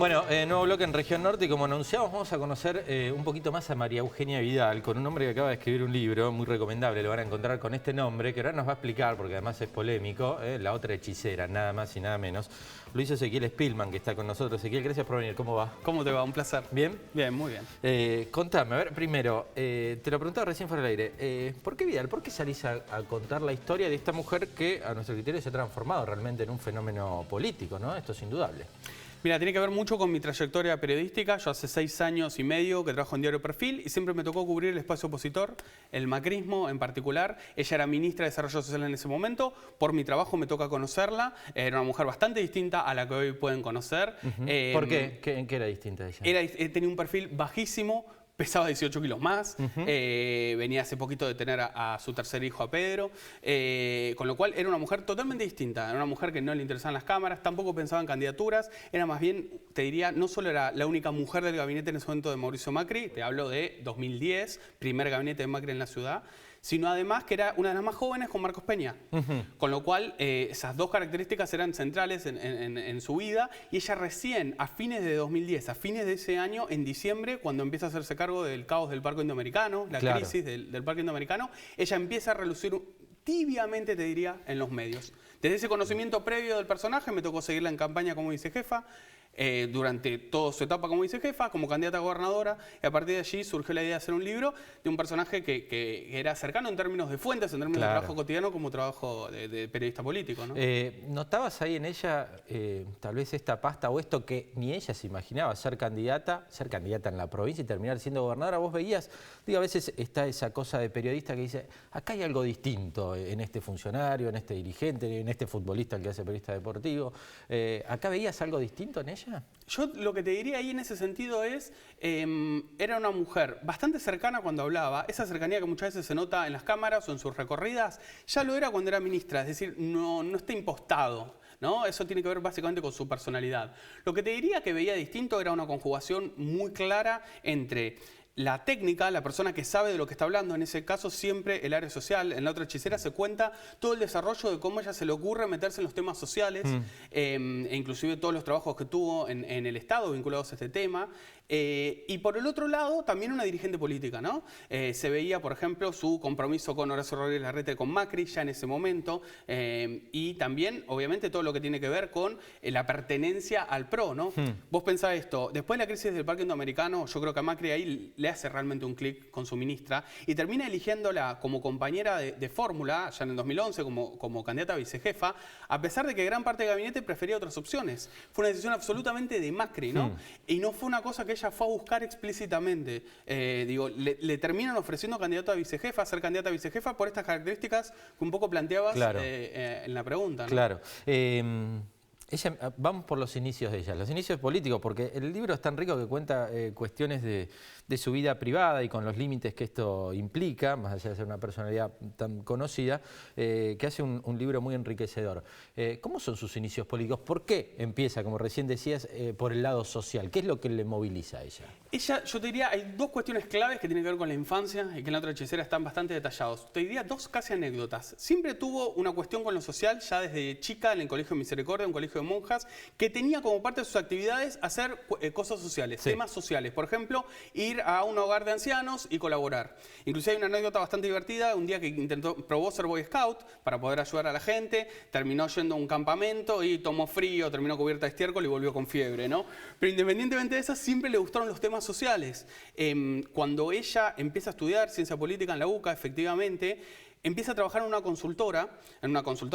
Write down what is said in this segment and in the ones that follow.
Bueno, nuevo bloque en Región Norte y como anunciamos vamos a conocer un poquito más a María Eugenia Vidal, con un hombre que acaba de escribir un libro muy recomendable, lo van a encontrar con este nombre, que ahora nos va a explicar, porque además es polémico, La otra hechicera, nada más y nada menos. Lo hizo Ezequiel Spillman, que está con nosotros. Ezequiel, gracias por venir, ¿cómo va? ¿Cómo te va? Un placer. ¿Bien? Bien, muy bien. Contame, a ver, primero, te lo preguntaba recién fuera del aire, ¿por qué Vidal? ¿Por qué salís a contar la historia de esta mujer que a nuestro criterio se ha transformado realmente en un fenómeno político, ¿no? Esto es indudable. Mira, tiene que ver mucho con mi trayectoria periodística. Yo hace 6 años y medio que trabajo en Diario Perfil y siempre me tocó cubrir el espacio opositor, el macrismo en particular. Ella era ministra de Desarrollo Social en ese momento. Por mi trabajo me toca conocerla. Era una mujer bastante distinta a la que hoy pueden conocer. ¿Por qué? ¿En qué era distinta ella? Tenía un perfil bajísimo. Pesaba 18 kilos más, venía hace poquito de tener a su tercer hijo, a Pedro, con lo cual era una mujer totalmente distinta, era una mujer que no le interesaban las cámaras, tampoco pensaba en candidaturas, era más bien, te diría, no solo era la única mujer del gabinete en ese momento de Mauricio Macri, te hablo de 2010, primer gabinete de Macri en la ciudad, sino además que era una de las más jóvenes con Marcos Peña. Con lo cual, esas dos características eran centrales en su vida, y ella recién, a fines de 2010, a fines de ese año, en diciembre, cuando empieza a hacerse cargo del caos del Parque Indoamericano, la crisis del Parque Indoamericano, ella empieza a relucir tibiamente, te diría, en los medios. Desde ese conocimiento previo del personaje, me tocó seguirla en campaña como vicejefa, durante toda su etapa como vicejefa, como candidata a gobernadora, y a partir de allí surgió la idea de hacer un libro de un personaje que era cercano en términos de fuentes, en términos de trabajo cotidiano, como trabajo de periodista político, ¿no? ¿Notabas ahí en ella tal vez esta pasta o esto que ni ella se imaginaba, ser candidata en la provincia y terminar siendo gobernadora? Vos veías, digo, a veces está esa cosa de periodista que dice, acá hay algo distinto en este funcionario, en este dirigente, en este futbolista el que hace periodista deportivo. ¿Acá veías algo distinto en ella? Yo lo que te diría ahí en ese sentido es, era una mujer bastante cercana cuando hablaba, esa cercanía que muchas veces se nota en las cámaras o en sus recorridas, ya lo era cuando era ministra, es decir, no está impostado, ¿no? Eso tiene que ver básicamente con su personalidad. Lo que te diría que veía distinto era una conjugación muy clara entre la técnica, la persona que sabe de lo que está hablando, en ese caso siempre el área social. En La otra hechicera se cuenta todo el desarrollo de cómo a ella se le ocurre meterse en los temas sociales, e inclusive todos los trabajos que tuvo en el Estado vinculados a este tema. Y por el otro lado, también una dirigente política, ¿no? Se veía, por ejemplo, su compromiso con Horacio Rodríguez Larreta y con Macri ya en ese momento, y también, obviamente, todo lo que tiene que ver con la pertenencia al PRO, ¿no? Vos pensás esto, después de la crisis del Parque Indoamericano, yo creo que a Macri ahí le hace realmente un clic con su ministra y termina eligiéndola como compañera de fórmula, ya en el 2011, como candidata a vicejefa, a pesar de que gran parte del gabinete prefería otras opciones. Fue una decisión absolutamente de Macri, ¿no? Y no fue una cosa que ella fue a buscar explícitamente. Le terminan ofreciendo candidato a vicejefa, ser candidata a vicejefa por estas características que un poco planteabas en la pregunta, ¿no? Claro. Vamos por los inicios de ella, los inicios políticos, porque el libro es tan rico que cuenta cuestiones de su vida privada y con los límites que esto implica, más allá de ser una personalidad tan conocida, que hace un libro muy enriquecedor. ¿Cómo son sus inicios políticos? ¿Por qué empieza, como recién decías, por el lado social? ¿Qué es lo que le moviliza a ella? Yo te diría, hay dos cuestiones claves que tienen que ver con la infancia y que en La otra hechicera están bastante detallados. Te diría dos casi anécdotas. Siempre tuvo una cuestión con lo social, ya desde chica en el Colegio Misericordia, un colegio de monjas, que tenía como parte de sus actividades hacer cosas sociales, temas sociales. Por ejemplo, ir a un hogar de ancianos y colaborar. Inclusive hay una anécdota bastante divertida, un día que probó ser Boy Scout para poder ayudar a la gente, terminó yendo a un campamento y tomó frío, terminó cubierta de estiércol y volvió con fiebre, ¿no? Pero independientemente de eso, siempre le gustaron los temas sociales. Cuando ella empieza a estudiar ciencia política en la UCA, efectivamente, empieza a trabajar en una consultora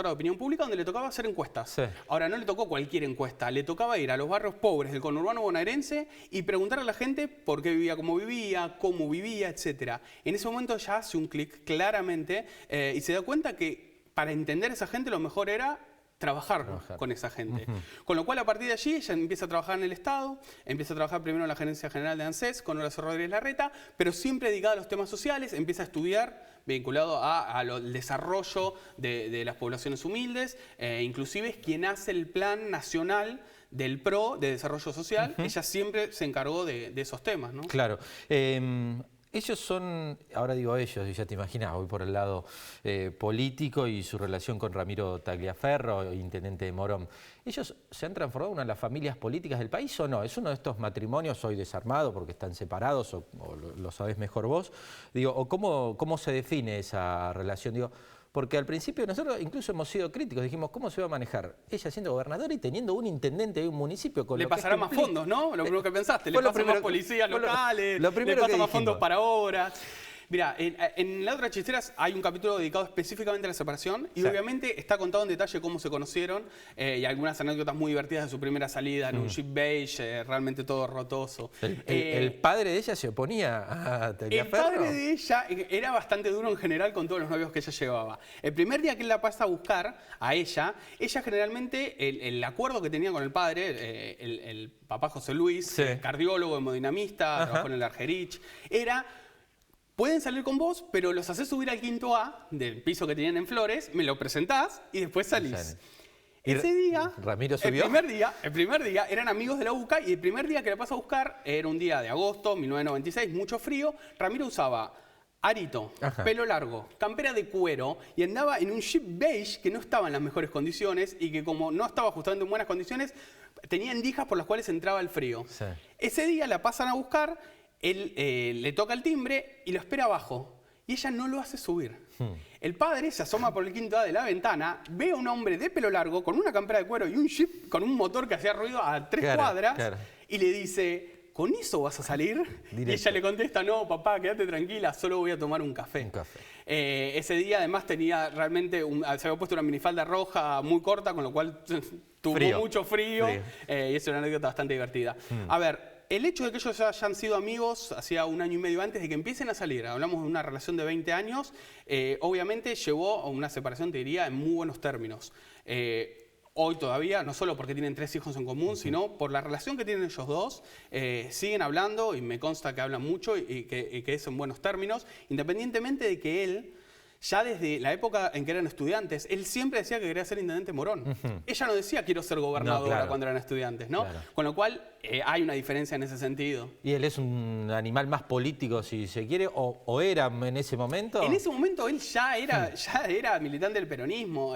de opinión pública donde le tocaba hacer encuestas. Ahora, no le tocó cualquier encuesta, le tocaba ir a los barrios pobres del conurbano bonaerense y preguntar a la gente por qué vivía, cómo vivía, etc. En ese momento ya hace un clic claramente y se da cuenta que para entender a esa gente lo mejor era trabajar con esa gente. Con lo cual, a partir de allí, ella empieza a trabajar en el Estado, empieza a trabajar primero en la Gerencia General de ANSES con Horacio Rodríguez Larreta, pero siempre dedicada a los temas sociales, empieza a estudiar vinculado al desarrollo de las poblaciones humildes, inclusive es quien hace el plan nacional del PRO de desarrollo social, ella siempre se encargó de esos temas, ¿no? Claro. Ellos son, ahora digo ellos, y ya te imaginas, voy por el lado político y su relación con Ramiro Tagliaferro, intendente de Morón. ¿Ellos se han transformado en una de las familias políticas del país o no? ¿Es uno de estos matrimonios hoy desarmados porque están separados o lo sabés mejor vos? Digo, ¿o cómo se define esa relación? Digo, porque al principio nosotros incluso hemos sido críticos, dijimos, ¿cómo se va a manejar? Ella siendo gobernadora y teniendo un intendente de un municipio. Con le pasará más fondos, ¿no? Lo primero que pensaste, le pasa más policías locales, le pasa más fondos para obras. Mira, en La Otra Hechicera hay un capítulo dedicado específicamente a la separación y obviamente está contado en detalle cómo se conocieron y algunas anécdotas muy divertidas de su primera salida en un Jeep beige, realmente todo rotoso. ¿El padre de ella se oponía a Tagliaferro? El padre de ella era bastante duro en general con todos los novios que ella llevaba. El primer día que él la pasa a buscar a ella generalmente, el acuerdo que tenía con el padre, el papá José Luis, cardiólogo, hemodinamista, trabajó en el Argerich, era... Pueden salir con vos, pero los haces subir al 5A del piso que tenían en Flores, me lo presentás y después salís. Ese día, ¿Ramiro subió? El primer día eran amigos de la UCA y el primer día que la pasa a buscar era un día de agosto, 1996, mucho frío. Ramiro usaba arito, pelo largo, campera de cuero y andaba en un Jeep beige que no estaba en las mejores condiciones y que como no estaba justamente en buenas condiciones, tenía endijas por las cuales entraba el frío. Sí. Ese día la pasan a buscar. Él le toca el timbre y lo espera abajo. Y ella no lo hace subir. El padre se asoma por el 5A de la ventana, ve a un hombre de pelo largo con una campera de cuero y un jeep con un motor que hacía ruido a 3 cuadras y le dice, ¿con eso vas a salir? Directo. Y ella le contesta, no, papá, quédate tranquila, solo voy a tomar un café. Ese día además tenía realmente, se había puesto una minifalda roja muy corta, con lo cual tuvo mucho frío. Y es una anécdota bastante divertida. A ver, el hecho de que ellos hayan sido amigos hacía 1 año y medio antes de que empiecen a salir, hablamos de una relación de 20 años, obviamente llevó a una separación, te diría, en muy buenos términos. Hoy todavía, no solo porque tienen 3 hijos en común, sino por la relación que tienen ellos dos, siguen hablando y me consta que hablan mucho y que es en buenos términos, independientemente de que él... Ya desde la época en que eran estudiantes, él siempre decía que quería ser intendente de Morón. Ella no decía quiero ser gobernadora cuando eran estudiantes, ¿no? Con lo cual hay una diferencia en ese sentido. ¿Y él es un animal más político, si se quiere, o era en ese momento? En ese momento él ya era militante del peronismo.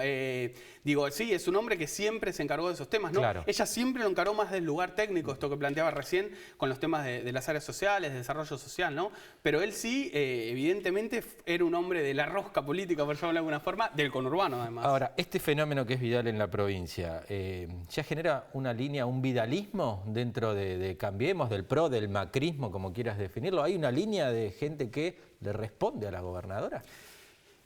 Digo, sí, es un hombre que siempre se encargó de esos temas, ¿no? Ella siempre lo encaró más del lugar técnico, esto que planteaba recién, con los temas de las áreas sociales, de desarrollo social, ¿no? Pero él sí, evidentemente, era un hombre de la rosca política, por llamarlo de alguna forma, del conurbano, además. Ahora, este fenómeno que es Vidal en la provincia, ¿ya genera una línea, un vidalismo dentro de Cambiemos, del PRO, del macrismo, como quieras definirlo? ¿Hay una línea de gente que le responde a la gobernadora?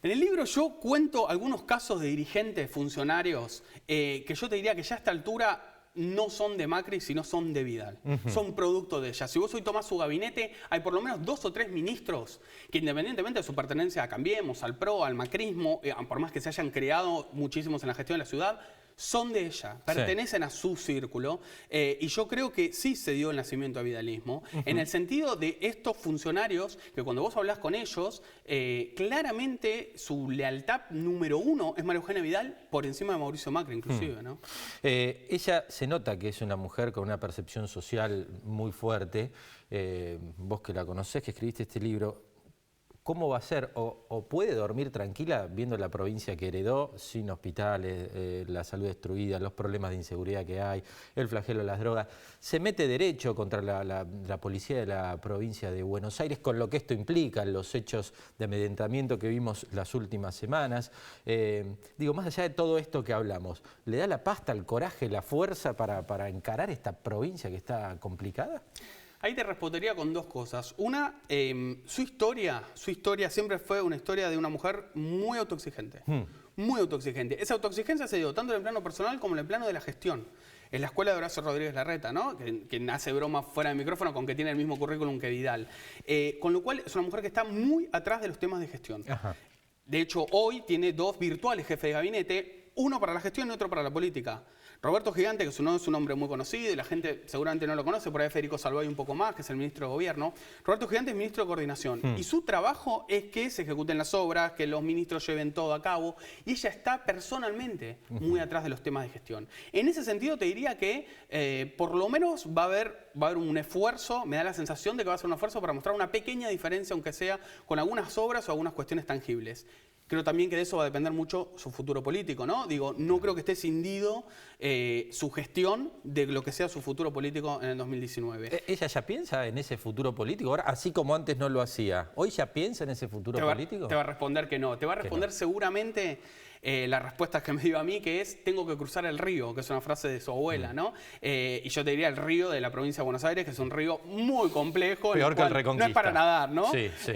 En el libro yo cuento algunos casos de dirigentes, funcionarios, que yo te diría que ya a esta altura no son de Macri, sino son de Vidal. Son producto de ella. Si vos hoy tomás su gabinete, hay por lo menos 2 o 3 ministros que independientemente de su pertenencia a Cambiemos, al PRO, al macrismo, por más que se hayan creado muchísimos en la gestión de la ciudad, son de ella, pertenecen a su círculo y yo creo que sí se dio el nacimiento al vidalismo en el sentido de estos funcionarios que cuando vos hablás con ellos, claramente su lealtad número 1 es María Eugenia Vidal por encima de Mauricio Macri inclusive, ¿no? Ella se nota que es una mujer con una percepción social muy fuerte, vos que la conocés, que escribiste este libro, ¿cómo va a ser o puede dormir tranquila viendo la provincia que heredó, sin hospitales, la salud destruida, los problemas de inseguridad que hay, el flagelo de las drogas? Se mete derecho contra la policía de la provincia de Buenos Aires, con lo que esto implica, los hechos de amedrentamiento que vimos las últimas semanas. Digo, más allá de todo esto que hablamos, ¿le da la pasta, el coraje, la fuerza para encarar esta provincia que está complicada? Ahí te respondería con 2 cosas. Una, su historia siempre fue una historia de una mujer muy autoexigente. Muy autoexigente. Esa autoexigencia se dio tanto en el plano personal como en el plano de la gestión. En la escuela de Horacio Rodríguez Larreta, ¿no? Que hace broma fuera de micrófono con que tiene el mismo currículum que Vidal. Con lo cual es una mujer que está muy atrás de los temas de gestión. De hecho, hoy tiene 2 virtuales jefes de gabinete. uno para la gestión y otro para la política. Roberto Gigante, que es un hombre muy conocido y la gente seguramente no lo conoce, por ahí Federico Salvay un poco más, que es el ministro de Gobierno. Roberto Gigante es ministro de Coordinación y su trabajo es que se ejecuten las obras, que los ministros lleven todo a cabo, y ella está personalmente muy atrás de los temas de gestión. En ese sentido te diría que por lo menos va a haber un esfuerzo, me da la sensación de que va a ser un esfuerzo para mostrar una pequeña diferencia, aunque sea con algunas obras o algunas cuestiones tangibles. Creo también que de eso va a depender mucho su futuro político, ¿no? Digo, no creo que esté cindido su gestión de lo que sea su futuro político en el 2019. ¿Ella ya piensa en ese futuro político? Ahora, así como antes no lo hacía, ¿hoy ya piensa en ese futuro político? Te va a responder que no. Te va a responder seguramente las respuestas que me dio a mí, que es tengo que cruzar el río, que es una frase de su abuela, ¿no? Y yo te diría el río de la provincia de Buenos Aires, que es un río muy complejo. Peor que el Reconquista. No es para nadar, ¿no? Sí, sí.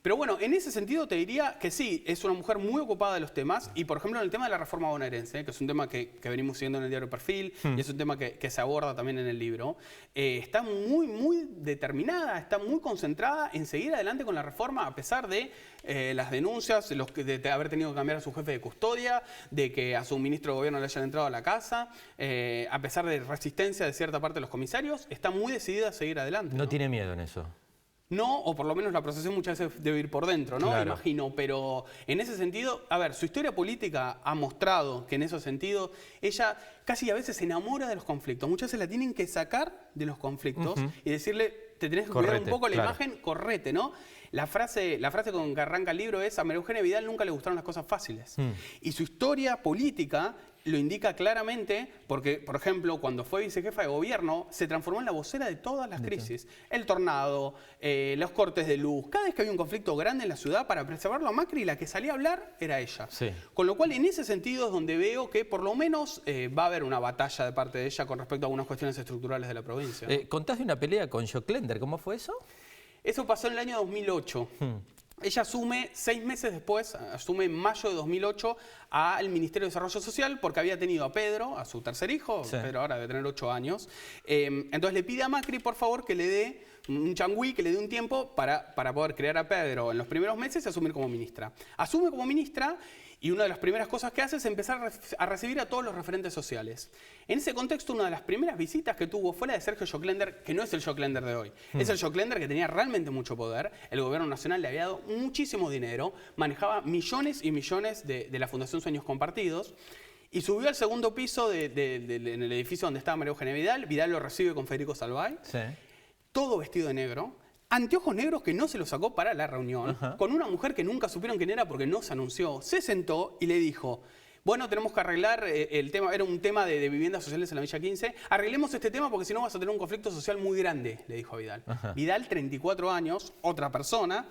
Pero bueno, en ese sentido te diría que sí, es una mujer muy ocupada de los temas y por ejemplo en el tema de la reforma bonaerense, que es un tema que venimos siguiendo en el diario Perfil y es un tema que se aborda también en el libro, está muy determinada, está muy concentrada en seguir adelante con la reforma a pesar de las denuncias, de haber tenido que cambiar a su jefe de custodia, de que a su ministro de gobierno le hayan entrado a la casa, a pesar de resistencia de cierta parte de los comisarios, está muy decidida a seguir adelante. ¿No tiene miedo en eso? No, o por lo menos la procesión muchas veces debe ir por dentro, ¿no? Claro. Imagino, pero en ese sentido, a ver, su historia política ha mostrado que en ese sentido ella casi a veces se enamora de los conflictos. Muchas veces la tienen que sacar de los conflictos y decirle, te tenés que cuidar un poco la imagen, correte, ¿no? La frase con que arranca el libro es: a María Eugenia Vidal nunca le gustaron las cosas fáciles. Y su historia política lo indica claramente porque, por ejemplo, cuando fue vicejefa de gobierno, se transformó en la vocera de todas las crisis. El tornado, los cortes de luz. Cada vez que había un conflicto grande en la ciudad, para preservarlo a Macri, la que salía a hablar era ella. Sí. Con lo cual, en ese sentido es donde veo que por lo menos va a haber una batalla de parte de ella con respecto a algunas cuestiones estructurales de la provincia. Contás de una pelea con Joclender, ¿cómo fue eso? Eso pasó en el año 2008. Ella asume 6 meses después, asume en mayo de 2008 al Ministerio de Desarrollo Social porque había tenido a Pedro, a su tercer hijo, sí. Pedro ahora debe tener 8 años. Entonces le pide a Macri, por favor, que le dé un changüí, que le dé un tiempo para poder crear a Pedro en los primeros meses y asumir como ministra. Asume como ministra y una de las primeras cosas que hace es empezar a recibir a todos los referentes sociales. En ese contexto, una de las primeras visitas que tuvo fue la de Sergio Joclender, que no es el Joclender de hoy. Es el Joclender que tenía realmente mucho poder. El gobierno nacional le había dado muchísimo dinero, manejaba millones y millones de la Fundación Sueños Compartidos. Y subió al segundo piso en el edificio donde estaba María Eugenia Vidal. Vidal lo recibe con Federico Salvay. Sí. Todo vestido de negro. Anteojos negros que no se los sacó para la reunión, con una mujer que nunca supieron quién era porque no se anunció. Se sentó y le dijo: bueno, tenemos que arreglar el tema, era un tema de viviendas sociales en la Villa 15, arreglemos este tema porque si no vas a tener un conflicto social muy grande, le dijo a Vidal. Vidal, 34 años, otra persona,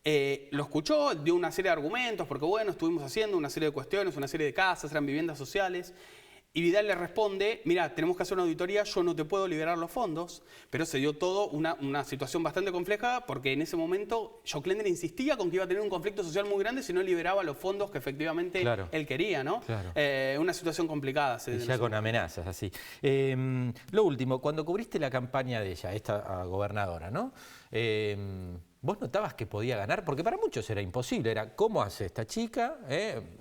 lo escuchó, dio una serie de argumentos, porque bueno, estuvimos haciendo una serie de cuestiones, una serie de casas, eran viviendas sociales. Y Vidal le responde: mira, tenemos que hacer una auditoría, yo no te puedo liberar los fondos. Pero se dio todo una situación bastante compleja porque en ese momento Joclender insistía con que iba a tener un conflicto social muy grande si no liberaba los fondos que efectivamente él quería, ¿no? Claro. Una situación complicada. Ya con amenazas, así. Lo último, cuando cubriste la campaña de ella, esta gobernadora, ¿no? ¿Vos notabas que podía ganar? Porque para muchos era imposible. Era, ¿cómo hace esta chica?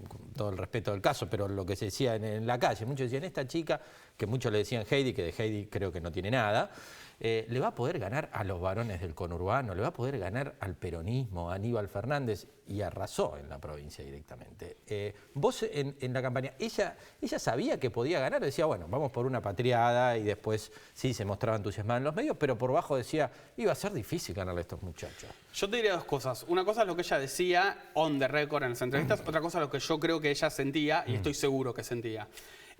Con todo el respeto del caso, pero lo que se decía en la calle. Muchos decían, esta chica, que muchos le decían Heidi, que de Heidi creo que no tiene nada, le va a poder ganar a los varones del conurbano, le va a poder ganar al peronismo, a Aníbal Fernández, y arrasó en la provincia directamente. Vos en la campaña, ella sabía que podía ganar, decía, bueno, vamos por una patriada, y después sí se mostraba entusiasmada en los medios, pero por bajo decía, iba a ser difícil ganarle a estos muchachos. Yo te diría dos cosas. Una cosa es lo que ella decía on the record en las entrevistas, otra cosa es lo que yo creo que ella sentía, y estoy seguro que sentía.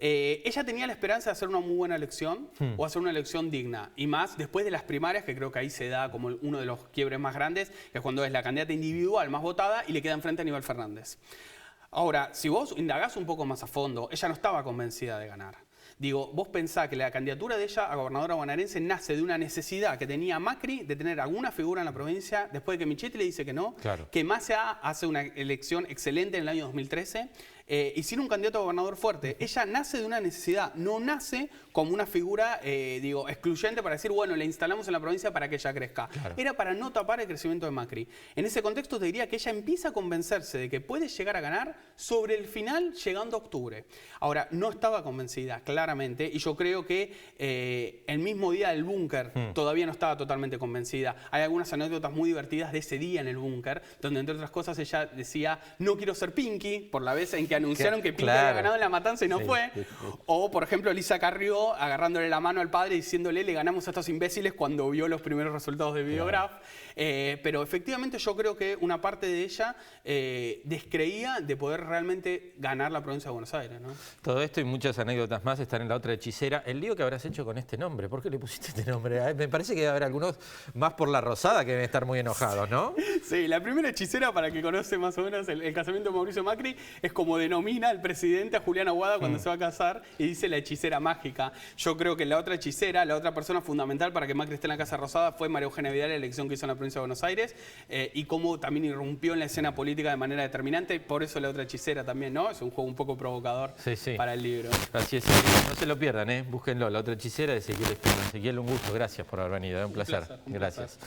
Ella tenía la esperanza de hacer una muy buena elección o hacer una elección digna. Y más después de las primarias, que creo que ahí se da como uno de los quiebres más grandes, que es cuando es la candidata individual más votada y le queda enfrente a Aníbal Fernández. Ahora, si vos indagás un poco más a fondo, ella no estaba convencida de ganar. Digo, vos pensás que la candidatura de ella a gobernadora bonaerense nace de una necesidad que tenía Macri de tener alguna figura en la provincia después de que Michetti le dice que no, que Massa hace una elección excelente en el año 2013, y sin un candidato a gobernador fuerte. Ella nace de una necesidad, no nace como una figura, excluyente para decir, bueno, le instalamos en la provincia para que ella crezca. Claro. Era para no tapar el crecimiento de Macri. En ese contexto te diría que ella empieza a convencerse de que puede llegar a ganar sobre el final llegando a octubre. Ahora, no estaba convencida, claramente, y yo creo que el mismo día del búnker todavía no estaba totalmente convencida. Hay algunas anécdotas muy divertidas de ese día en el búnker, donde entre otras cosas ella decía, no quiero ser Pinky, por la vez en que anunciaron que Pinky había ganado en la matanza y no fue. O, por ejemplo, Lisa Carrió agarrándole la mano al padre y diciéndole, le ganamos a estos imbéciles cuando vio los primeros resultados de Videograph. Pero efectivamente yo creo que una parte de ella descreía de poder realmente ganar la provincia de Buenos Aires, ¿no? Todo esto y muchas anécdotas más están en La Otra Hechicera. El lío que habrás hecho con este nombre, ¿por qué le pusiste este nombre? Me parece que debe haber algunos más por la rosada que deben estar muy enojados, ¿no? Sí, la primera hechicera, para que conoce más o menos el casamiento de Mauricio Macri, es como denomina el presidente a Julián Aguada cuando se va a casar y dice la hechicera mágica. Yo creo que la otra hechicera, la otra persona fundamental para que Macri esté en la Casa Rosada fue María Eugenia Vidal, la elección que hizo en la provincia de Buenos Aires, y cómo también irrumpió en la escena política de manera determinante. Por eso la otra hechicera también, ¿no? Es un juego un poco provocador para el libro. Así es, no se lo pierdan, búsquenlo. La Otra Hechicera de Ezequiel Espino. Ezequiel, un gusto, gracias por haber venido, un placer. Gracias.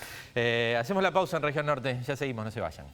Hacemos la pausa en Región Norte, ya seguimos, no se vayan.